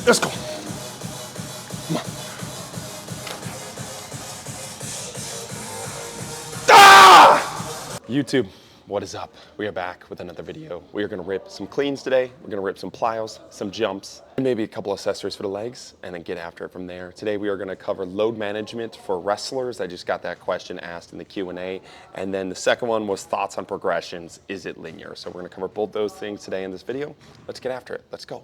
Let's go. Come on. Ah! YouTube, what is up? We are back with another video. We are gonna rip some cleans today. We're gonna rip some plyos, some jumps, and maybe a couple accessories for the legs, and then get after it from there. Today we are gonna cover load management for wrestlers. I just got that question asked in the Q&A. And then the second one was thoughts on progressions. Is it linear? So we're gonna cover both those things today in this video. Let's get after it. Let's go.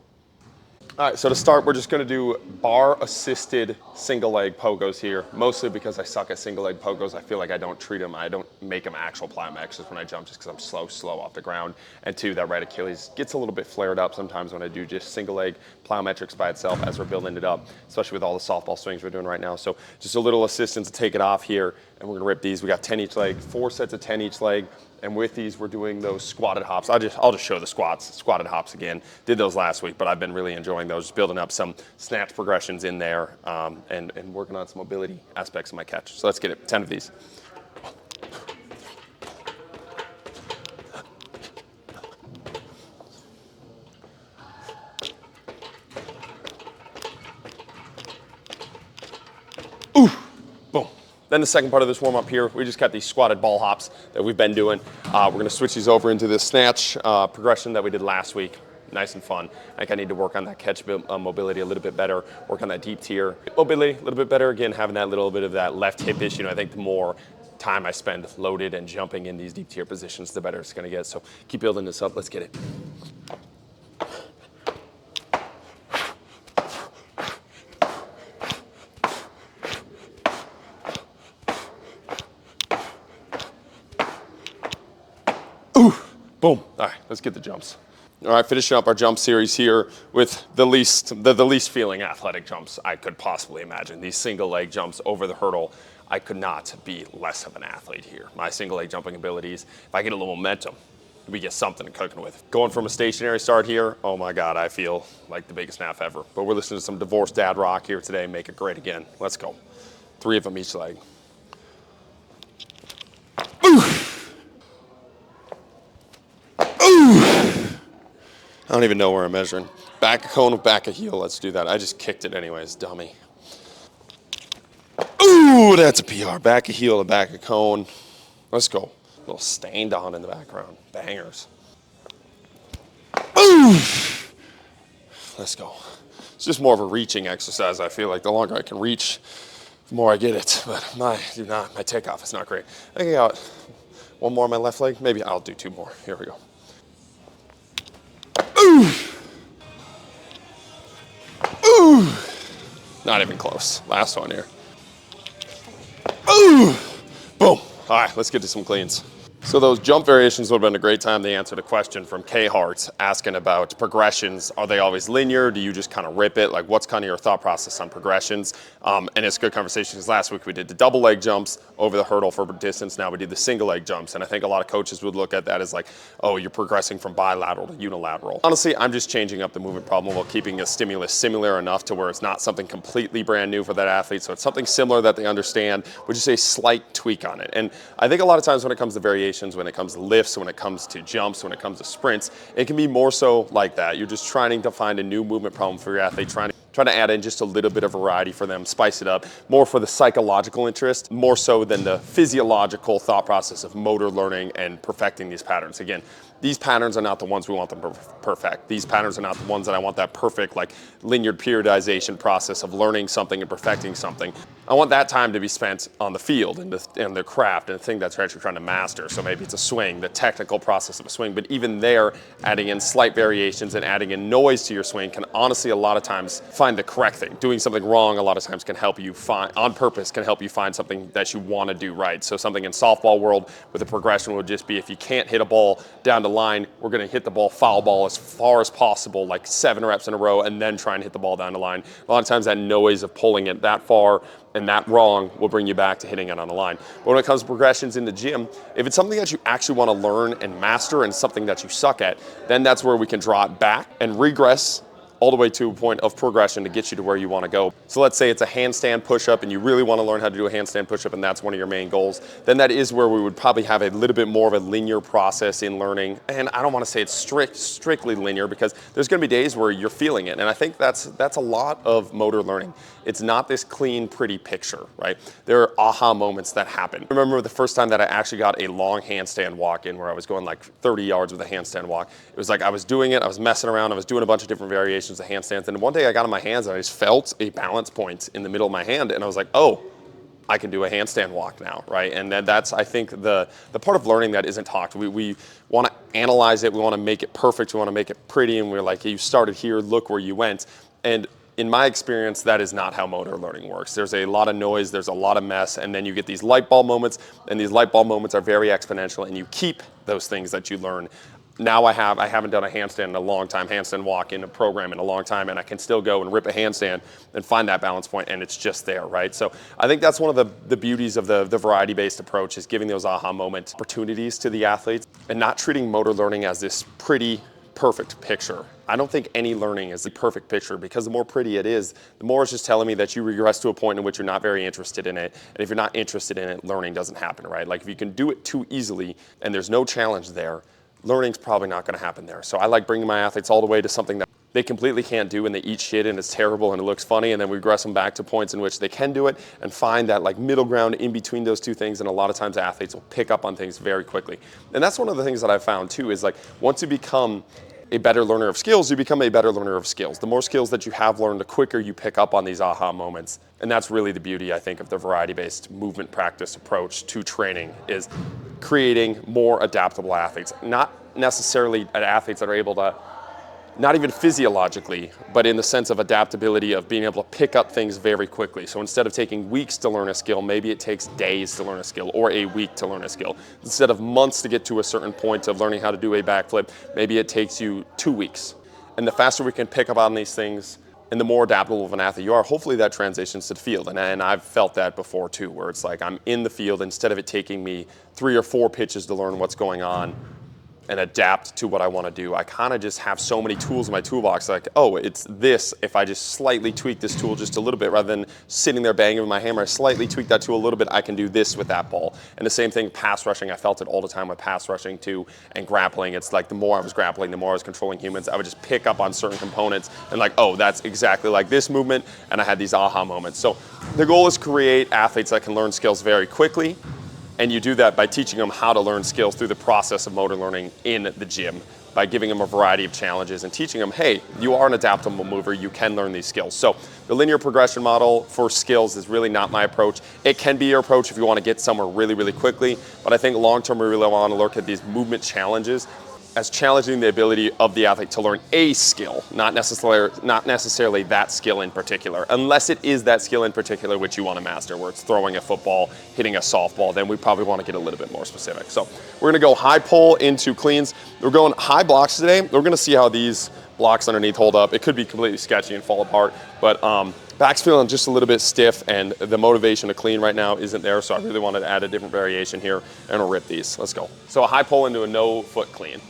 All right, so to start, we're just gonna do bar-assisted single leg pogos here, mostly because I suck at single leg pogos. I feel like I don't treat them, I don't make them actual plyometrics when I jump just because I'm slow off the ground. And two, that right Achilles gets a little bit flared up sometimes when I do just single leg plyometrics by itself as we're building it up, especially with all the softball swings we're doing right now. So just a little assistance to take it off here, and we're gonna rip these. We got 10 each leg, 4 sets of 10 each leg. And with these, we're doing those squatted hops. I'll just show the squatted hops again. Did those last week, but I've been really enjoying those, just building up some snatch progressions in there and working on some mobility aspects of my catch. So let's get it, 10 of these. Ooh, boom. Then the second part of this warm up here, we just got these squatted ball hops that we've been doing. We're gonna switch these over into this snatch progression that we did last week. Nice and fun. I think I need to work on that catch mobility a little bit better, work on that deep tier mobility a little bit better. Again, having that little bit of that left hip issue. I think the more time I spend loaded and jumping in these deep tier positions, the better it's gonna get. So keep building this up, let's get it. Boom. All right, let's get the jumps. All right, finishing up our jump series here with the least feeling athletic jumps I could possibly imagine. These single leg jumps over the hurdle. I could not be less of an athlete here. My single leg jumping abilities, if I get a little momentum, we get something cooking with. Going from a stationary start here, oh my God, I feel like the biggest naff ever. But we're listening to some Divorced Dad rock here today. Make it great again. Let's go. 3 of them each leg. Ooh. I don't even know where I'm measuring. Back of cone with back of heel. Let's do that. I just kicked it anyways, dummy. Ooh, that's a PR. Back of heel to back of cone. Let's go. A little stained on in the background. Bangers. Ooh. Let's go. It's just more of a reaching exercise. I feel like the longer I can reach, the more I get it. But my takeoff is not great. I think I got one more on my left leg. Maybe I'll do 2 more. Here we go. Ooh. Ooh. Not even close. Last one here. Ooh. Boom. All right, let's get to some cleans. So those jump variations would have been a great time to answer the question from K Hart asking about progressions. Are they always linear? Do you just kind of rip it? Like, what's kind of your thought process on progressions? And it's a good conversation because last week we did the double leg jumps over the hurdle for distance. Now we did the single leg jumps. And I think a lot of coaches would look at that as like, oh, you're progressing from bilateral to unilateral. Honestly, I'm just changing up the movement problem while keeping a stimulus similar enough to where it's not something completely brand new for that athlete. So it's something similar that they understand, with just a slight tweak on it. And I think a lot of times when it comes to variation, when it comes to lifts, when it comes to jumps, when it comes to sprints, it can be more so like that. You're just trying to find a new movement problem for your athlete, trying to add in just a little bit of variety for them, spice it up, more for the psychological interest, more so than the physiological thought process of motor learning and perfecting these patterns. Again, these patterns are not the ones we want them to perfect. These patterns are not the ones that I want that perfect, like, linear periodization process of learning something and perfecting something. I want that time to be spent on the field and the craft and the thing that's actually trying to master. So maybe it's a swing, the technical process of a swing, but even there, adding in slight variations and adding in noise to your swing can honestly a lot of times find the correct thing. Doing something wrong a lot of times can help you find, on purpose, can help you find something that you want to do right. So something in softball world with a progression would just be, if you can't hit a ball down the line, we're going to hit the ball foul ball as far as possible, like 7 reps in a row, and then try and hit the ball down the line. A lot of times that noise of pulling it that far and that wrong will bring you back to hitting it on the line. But when it comes to progressions in the gym, if it's something that you actually want to learn and master and something that you suck at, then that's where we can draw it back and regress all the way to a point of progression to get you to where you want to go. So let's say it's a handstand push-up and you really want to learn how to do a handstand push-up and that's one of your main goals, then that is where we would probably have a little bit more of a linear process in learning. And I don't want to say it's strictly linear, because there's going to be days where you're feeling it. And I think that's a lot of motor learning. It's not this clean, pretty picture, right? There are aha moments that happen. I remember the first time that I actually got a long handstand walk in, where I was going like 30 yards with a handstand walk. It was like I was doing it, I was messing around, I was doing a bunch of different variations of handstands, and one day I got on my hands and I just felt a balance point in the middle of my hand, and I was like, oh, I can do a handstand walk now, right? And that's, I think, the part of learning that isn't talked. We want to analyze it, we want to make it perfect, we want to make it pretty, and we're like, hey, you started here, look where you went. And in my experience, that is not how motor learning works. There's a lot of noise, there's a lot of mess, and then you get these light bulb moments, and these light bulb moments are very exponential, and you keep those things that you learn. Now I haven't done a handstand in a long time, handstand walk in a program in a long time, and I can still go and rip a handstand and find that balance point, and it's just there, right? So I think that's one of the beauties of the variety-based approach, is giving those aha moment opportunities to the athletes and not treating motor learning as this pretty, perfect picture. I don't think any learning is the perfect picture, because the more pretty it is, the more it's just telling me that you regress to a point in which you're not very interested in it. And if you're not interested in it, learning doesn't happen, right? Like if you can do it too easily and there's no challenge there, learning's probably not going to happen there. So I like bringing my athletes all the way to something that they completely can't do and they eat shit and it's terrible and it looks funny, and then we regress them back to points in which they can do it and find that like middle ground in between those two things. And a lot of times athletes will pick up on things very quickly. And that's one of the things that I've found too, is like once you become a better learner of skills, you become a better learner of skills. The more skills that you have learned, the quicker you pick up on these aha moments. And that's really the beauty, I think, of the variety-based movement practice approach to training, is creating more adaptable athletes. Not necessarily athletes that are able to, not even physiologically, but in the sense of adaptability of being able to pick up things very quickly. So instead of taking weeks to learn a skill, maybe it takes days to learn a skill, or a week to learn a skill. Instead of months to get to a certain point of learning how to do a backflip, maybe it takes you 2 weeks. And the faster we can pick up on these things and the more adaptable of an athlete you are, hopefully that transitions to the field. And I've felt that before too, where it's like I'm in the field, instead of it taking me 3 or 4 pitches to learn what's going on and adapt to what I want to do, I kind of just have so many tools in my toolbox, like, oh, it's this. If I just slightly tweak this tool just a little bit, rather than sitting there banging with my hammer, I slightly tweak that tool a little bit, I can do this with that ball. And the same thing, pass rushing, I felt it all the time with pass rushing too, and grappling. It's like the more I was grappling, the more I was controlling humans, I would just pick up on certain components and like, oh, that's exactly like this movement, and I had these aha moments. So the goal is to create athletes that can learn skills very quickly. And you do that by teaching them how to learn skills through the process of motor learning in the gym, by giving them a variety of challenges and teaching them, hey, you are an adaptable mover, you can learn these skills. So the linear progression model for skills is really not my approach. It can be your approach if you want to get somewhere really, really quickly, but I think long-term we really want to look at these movement challenges as challenging the ability of the athlete to learn a skill, not necessarily that skill in particular, unless it is that skill in particular which you want to master, where it's throwing a football, hitting a softball, then we probably want to get a little bit more specific. So we're going to go high pull into cleans. We're going high blocks today. We're going to see how these blocks underneath hold up. It could be completely sketchy and fall apart, but back's feeling just a little bit stiff, and the motivation to clean right now isn't there, so I really wanted to add a different variation here, and we'll rip these. Let's go. So a high pull into a no foot clean.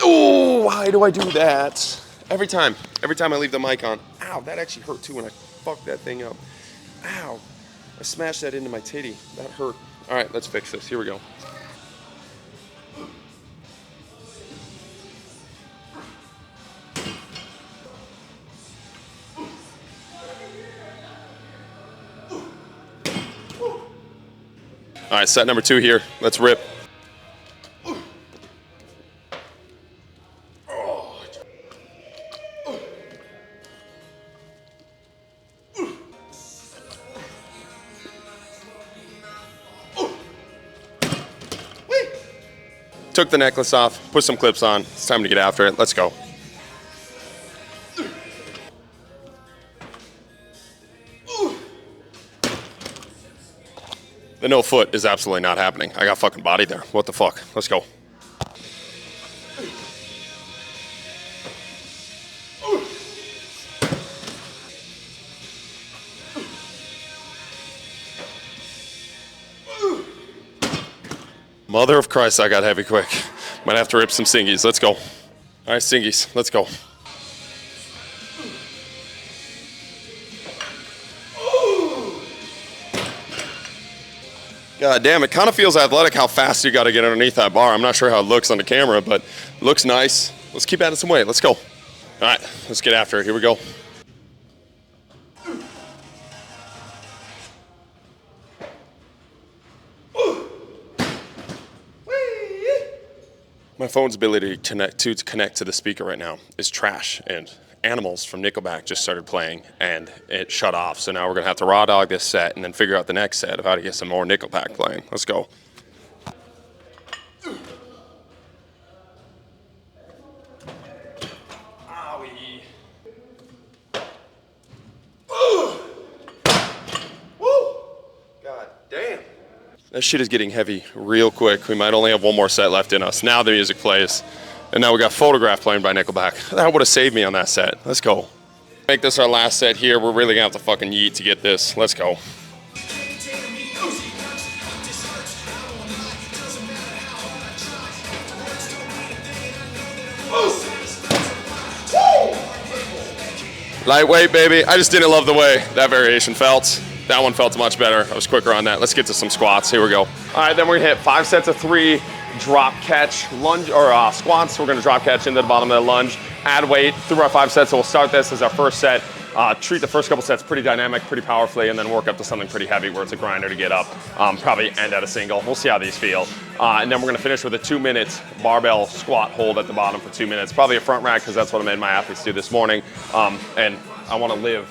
Oh, why do I do that? Every time I leave the mic on. Ow, that actually hurt too when I fucked that thing up. Ow, I smashed that into my titty. That hurt. All right, let's fix this. Here we go. All right, set number 2 here. Let's rip. Took the necklace off, put some clips on. It's time to get after it. Let's go. The no foot is absolutely not happening. I got fucking bodied there. What the fuck? Let's go. Mother of Christ, I got heavy quick. Might have to rip some singies. Let's go. All right, Singies, let's go. God damn, it kind of feels athletic how fast you got to get underneath that bar. I'm not sure how it looks on the camera, but it looks nice. Let's keep adding some weight. Let's go. All right, let's get after it. Here we go. My phone's ability to connect to the speaker right now is trash, and Animals from Nickelback just started playing and it shut off. So now we're gonna have to raw dog this set and then figure out the next set of how to get some more Nickelback playing. Let's go. Owie. Woo! God damn. That shit is getting heavy real quick. We might only have one more set left in us. Now the music plays. And now we got Photograph playing by Nickelback. That would have saved me on that set. Let's go. Make this our last set here. We're really gonna have to fucking yeet to get this. Let's go. Lightweight, baby. I just didn't love the way that variation felt. That one felt much better. I was quicker on that. Let's get to some squats. Here we go. All right, then we're gonna hit 5 sets of 3. Drop catch lunge or squats. We're gonna drop catch into the bottom of the lunge, add weight through our 5 sets. So we'll start this as our first set. Treat the first couple sets pretty dynamic, pretty powerfully, and then work up to something pretty heavy where it's a grinder to get up. Probably end at a single. We'll see how these feel. And then we're gonna finish with a 2-minute barbell squat hold at the bottom for 2 minutes. Probably a front rack because that's what I made my athletes do this morning. And I wanna live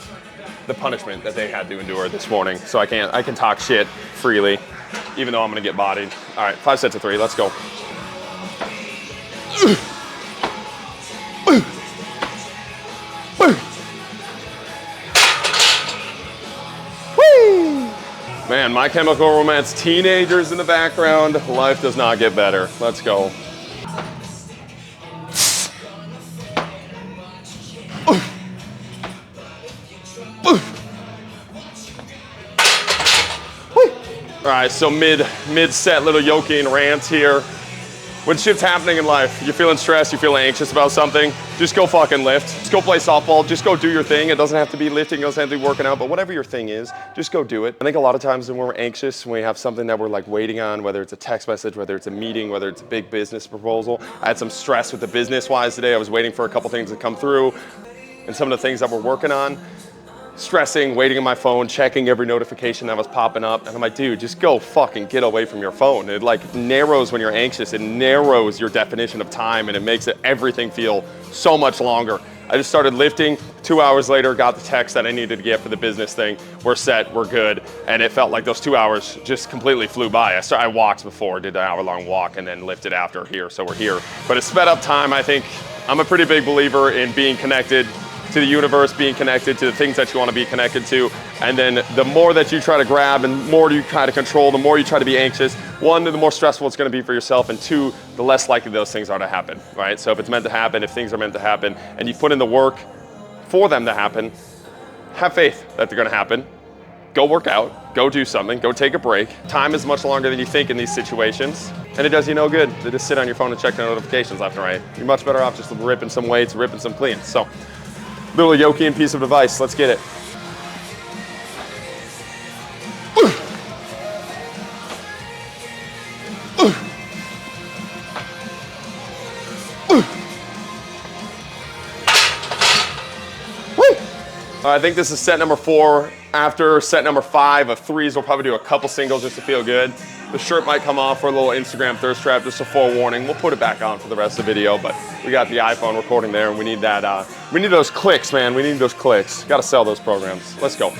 the punishment that they had to endure this morning. So I can talk shit freely, even though I'm gonna get bodied. All right, 5 sets of 3, let's go. Man, My Chemical Romance, teenagers in the background. Life does not get better. Let's go. All right, so mid-set little Yokian rant here. When shit's happening in life, you're feeling stressed, you're feeling anxious about something, just go fucking lift. Just go play softball, just go do your thing. It doesn't have to be lifting, it doesn't have to be working out, but whatever your thing is, just go do it. I think a lot of times when we're anxious, when we have something that we're like waiting on, whether it's a text message, whether it's a meeting, whether it's a big business proposal. I had some stress with the business-wise today. I was waiting for a couple things to come through, and some of the things that we're working on, stressing, waiting on my phone, checking every notification that was popping up. And I'm like, dude, just go fucking get away from your phone. It like narrows when you're anxious. It narrows your definition of time and it makes everything feel so much longer. I just started lifting. 2 hours later, got the text that I needed to get for the business thing. We're set, we're good. And it felt like those 2 hours just completely flew by. I walked before, did an hour-long walk and then lifted after here, so we're here. But it sped up time. I think I'm a pretty big believer in being connected to the universe, being connected to the things that you want to be connected to. And then the more that you try to grab and the more you try to control, the more you try to be anxious, 1, the more stressful it's going to be for yourself, and 2, the less likely those things are to happen, right? So if it's meant to happen, if things are meant to happen, and you put in the work for them to happen, have faith that they're going to happen. Go work out, go do something, go take a break. Time is much longer than you think in these situations, and it does you no good to just sit on your phone and check the notifications left and right. You're much better off just ripping some weights, ripping some cleans. So, little Yokian piece of advice, let's get it. I think this is set number 4. After set number 5 of 3s, we'll probably do a couple singles just to feel good. The shirt might come off for a little Instagram thirst trap, just a forewarning. We'll put it back on for the rest of the video, but we got the iPhone recording there, and we need that. We need those clicks, man. We need those clicks. Got to sell those programs. Let's go.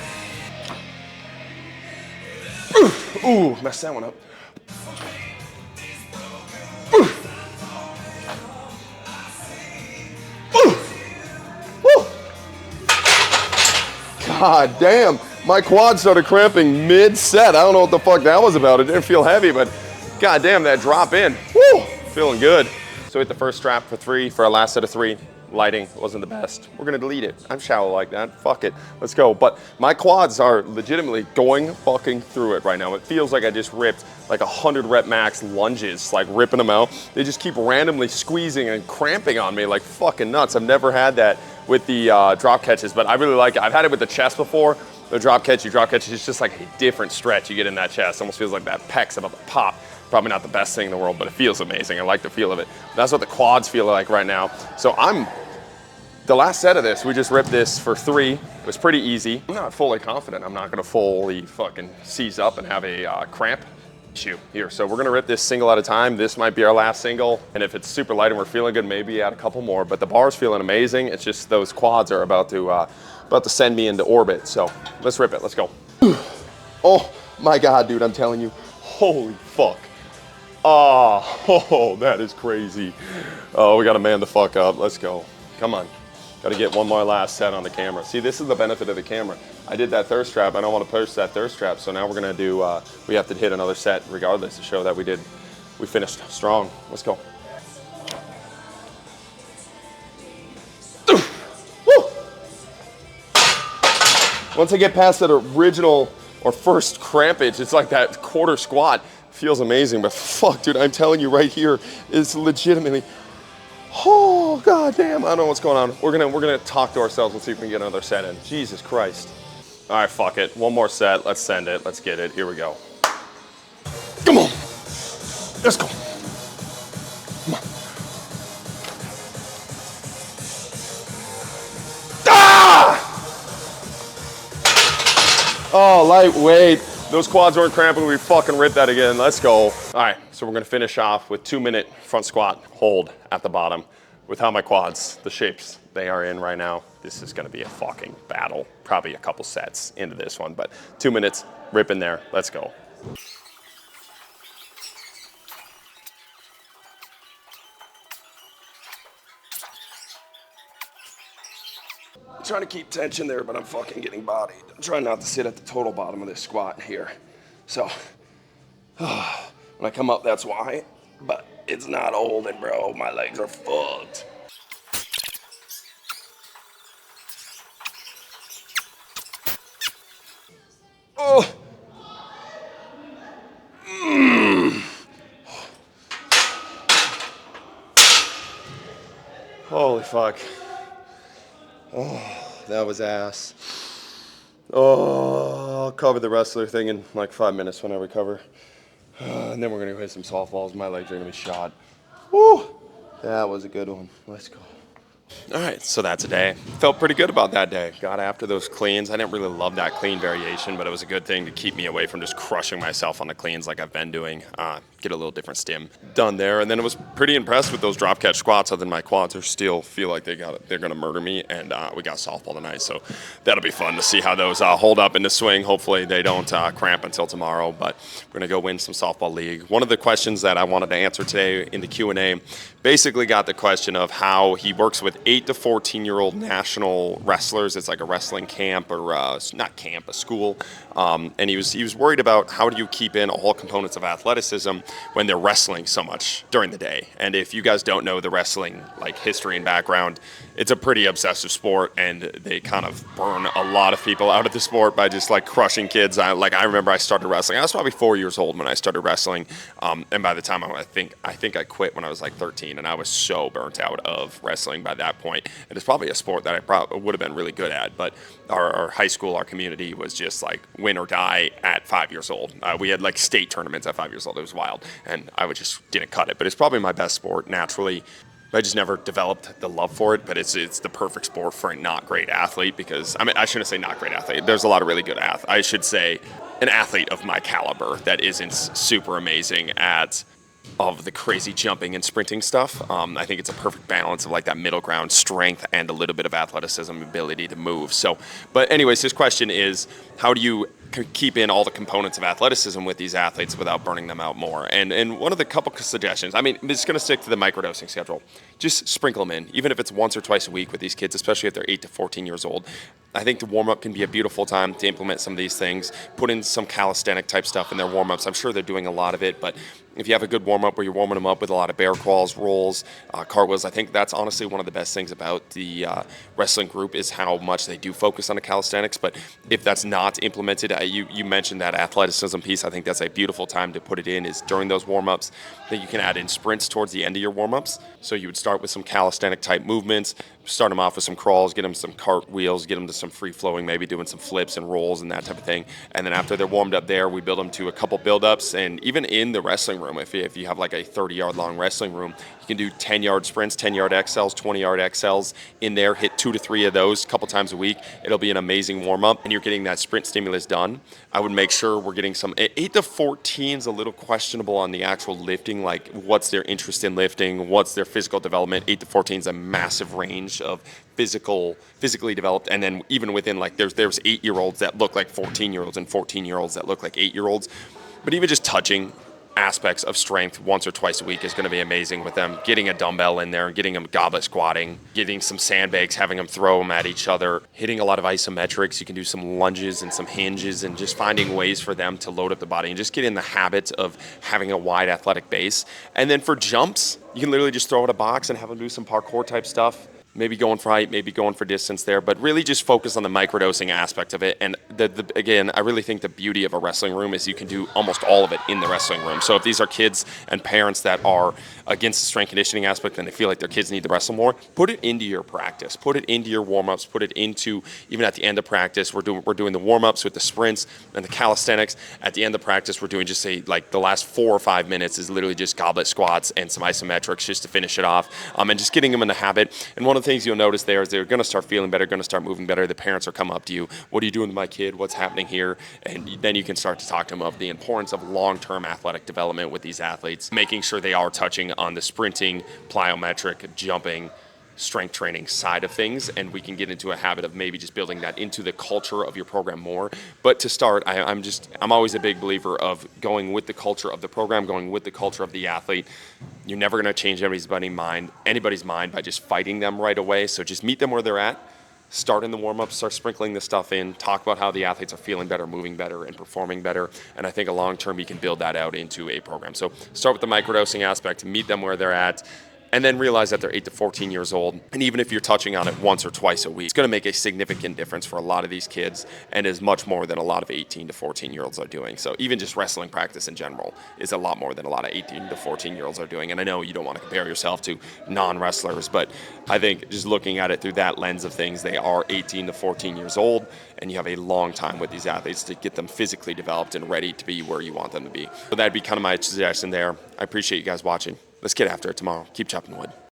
Ooh, messed that one up. God damn, my quad started cramping mid-set. I don't know what the fuck that was about. It didn't feel heavy, but god damn, that drop in. Woo, feeling good. So hit the first strap for 3 for our last set of 3. lighting wasn't the best. We're gonna delete it. I'm shallow like that. Fuck it. Let's go. But my quads are legitimately going fucking through it right now. It feels like I just ripped like 100 rep max lunges, like ripping them out. They just keep randomly squeezing and cramping on me like fucking nuts. I've never had that with the drop catches, but I really like it. I've had it with the chest before. The drop catch, it's just like a different stretch you get in that chest. Almost feels like that pec's about to pop. Probably not the best thing in the world, but it feels amazing. I like the feel of it. That's what the quads feel like right now. So the last set of this, we just ripped this for 3. It was pretty easy. I'm not fully confident I'm not gonna fully fucking seize up and have a cramp issue here. So we're gonna rip this single at a time. This might be our last single. And if it's super light and we're feeling good, maybe add a couple more. But the bar's feeling amazing. It's just those quads are about to send me into orbit. So let's rip it, let's go. Oh my God, dude, I'm telling you, holy fuck. Oh, that is crazy. Oh, we gotta man the fuck up, let's go. Come on, gotta get one more last set on the camera. See, this is the benefit of the camera. I did that thirst trap, I don't wanna push that thirst trap, so now we're gonna do, we have to hit another set regardless to show that we finished strong. Let's go. Once I get past that original or first crampage, it's like that quarter squat. Feels amazing, but fuck, dude, I'm telling you right here, is legitimately, oh, God damn, I don't know what's going on. We're gonna talk to ourselves and see if we can get another set in. Jesus Christ. All right, fuck it. One more set, let's send it, let's get it, here we go. Come on, let's go. Come on. Oh, lightweight. Those quads weren't cramping, we fucking ripped that again. Let's go. All right, so we're gonna finish off with 2-minute front squat hold at the bottom with how my quads, the shapes they are in right now. This is gonna be a fucking battle. Probably a couple sets into this one, but 2 minutes, rip in there, let's go. I'm trying to keep tension there, but I'm fucking getting bodied. I'm trying not to sit at the total bottom of this squat here. So, when I come up, that's why, but it's not holding, bro. My legs are fucked. Oh. Holy fuck. Oh, that was ass. Oh, I'll cover the wrestler thing in like 5 minutes when I recover. And then we're gonna hit some softballs. My legs are gonna be shot. Woo! That was a good one. Let's go. All right, so that's a day. Felt pretty good about that day. Got after those cleans. I didn't really love that clean variation, but it was a good thing to keep me away from just crushing myself on the cleans like I've been doing. Get a little different stim done there. And then I was pretty impressed with those drop catch squats, other than my quads are still feel like they're gonna murder me. And we got softball tonight, so that'll be fun to see how those hold up in the swing. Hopefully they don't cramp until tomorrow, but we're gonna go win some softball league. One of the questions that I wanted to answer today in the Q&A basically got the question of how he works with 8 to 14-year-old national wrestlers. It's like a wrestling camp, or not camp, a school. And he was worried about how do you keep in all components of athleticism when they're wrestling so much during the day. And if you guys don't know the wrestling like history and background, it's a pretty obsessive sport, and they kind of burn a lot of people out of the sport by just like crushing kids. I remember I started wrestling. I was probably 4 years old when I started wrestling, and by the time I think I quit when I was like 13, and I was so burnt out of wrestling by that point. And it's probably a sport that I probably would have been really good at, but our high school, our community was just like win or die at 5 years old. We had like state tournaments at 5 years old. It was wild, and I just didn't cut it. But it's probably my best sport naturally. I just never developed the love for it, but it's the perfect sport for a not great athlete, because, I mean, I shouldn't say not great athlete. There's a lot of really good athletes. I should say an athlete of my caliber that isn't super amazing at of the crazy jumping and sprinting stuff. I think it's a perfect balance of like that middle ground, strength and a little bit of athleticism, ability to move. So, but anyways, his question is, how do you keep in all the components of athleticism with these athletes without burning them out more. And one of the couple suggestions, I mean, I'm just going to stick to the microdosing schedule. Just sprinkle them in, even if it's once or twice a week with these kids, especially if they're 8 to 14 years old. I think the warm-up can be a beautiful time to implement some of these things, put in some calisthenic type stuff in their warm-ups. I'm sure they're doing a lot of it, but if you have a good warm-up where you're warming them up with a lot of bear crawls, rolls, cartwheels, I think that's honestly one of the best things about the wrestling group is how much they do focus on the calisthenics. But if that's not implemented, you mentioned that athleticism piece. I think that's a beautiful time to put it in is during those warm-ups. That you can add in sprints towards the end of your warm-ups. So you would start with some calisthenic type movements, start them off with some crawls, get them some cartwheels, get them to some free flowing, maybe doing some flips and rolls and that type of thing. And then after they're warmed up there, we build them to a couple build-ups. And even in the wrestling room, if you have like a 30-yard long wrestling room, you can do 10-yard sprints, 10-yard XLs, 20-yard XLs in there, hit 2 to 3 of those a couple times a week. It'll be an amazing warm-up, and you're getting that sprint stimulus done. I would make sure we're getting some 8 to 14 is a little questionable on the actual lifting, like what's their interest in lifting, what's their physical development. 8 to 14 is a massive range of physically developed, and then even within like there's 8-year-olds that look like 14-year-olds and 14-year-olds that look like 8-year-olds. But even just touching aspects of strength once or twice a week is going to be amazing with them. Getting a dumbbell in there and getting them goblet squatting, getting some sandbags, having them throw them at each other, hitting a lot of isometrics. You can do some lunges and some hinges and just finding ways for them to load up the body and just get in the habit of having a wide athletic base. And then for jumps, you can literally just throw it a box and have them do some parkour type stuff. Maybe going for height, maybe going for distance there, but really just focus on the microdosing aspect of it. And again, I really think the beauty of a wrestling room is you can do almost all of it in the wrestling room. So if these are kids and parents that are against the strength conditioning aspect and they feel like their kids need to wrestle more, put it into your practice, put it into your warm-ups, put it into, even at the end of practice, we're doing the warm-ups with the sprints and the calisthenics. At the end of practice, we're doing just say like the last 4 or 5 minutes is literally just goblet squats and some isometrics just to finish it off, and just getting them in the habit. And one of the things you'll notice there is they're going to start feeling better, going to start moving better. The parents are coming up to you. What are you doing with my kid? What's happening here? And then you can start to talk to them of the importance of long-term athletic development with these athletes, making sure they are touching on the sprinting, plyometric, jumping, strength training side of things, and we can get into a habit of maybe just building that into the culture of your program more. But to start, I'm always a big believer of going with the culture of the program, going with the culture of the athlete. You're never going to change anybody's mind by just fighting them right away. So just meet them where they're at. Start in the warm-up, start sprinkling this stuff in, talk about how the athletes are feeling better, moving better, and performing better. And I think a long-term, you can build that out into a program. So start with the microdosing aspect, meet them where they're at, and then realize that they're 8 to 14 years old. And even if you're touching on it once or twice a week, it's going to make a significant difference for a lot of these kids and is much more than a lot of 18 to 14-year-olds are doing. So even just wrestling practice in general is a lot more than a lot of 18 to 14-year-olds are doing. And I know you don't want to compare yourself to non-wrestlers, but I think just looking at it through that lens of things, they are 18 to 14 years old, and you have a long time with these athletes to get them physically developed and ready to be where you want them to be. So that'd be kind of my suggestion there. I appreciate you guys watching. Let's get after it tomorrow. Keep chopping wood.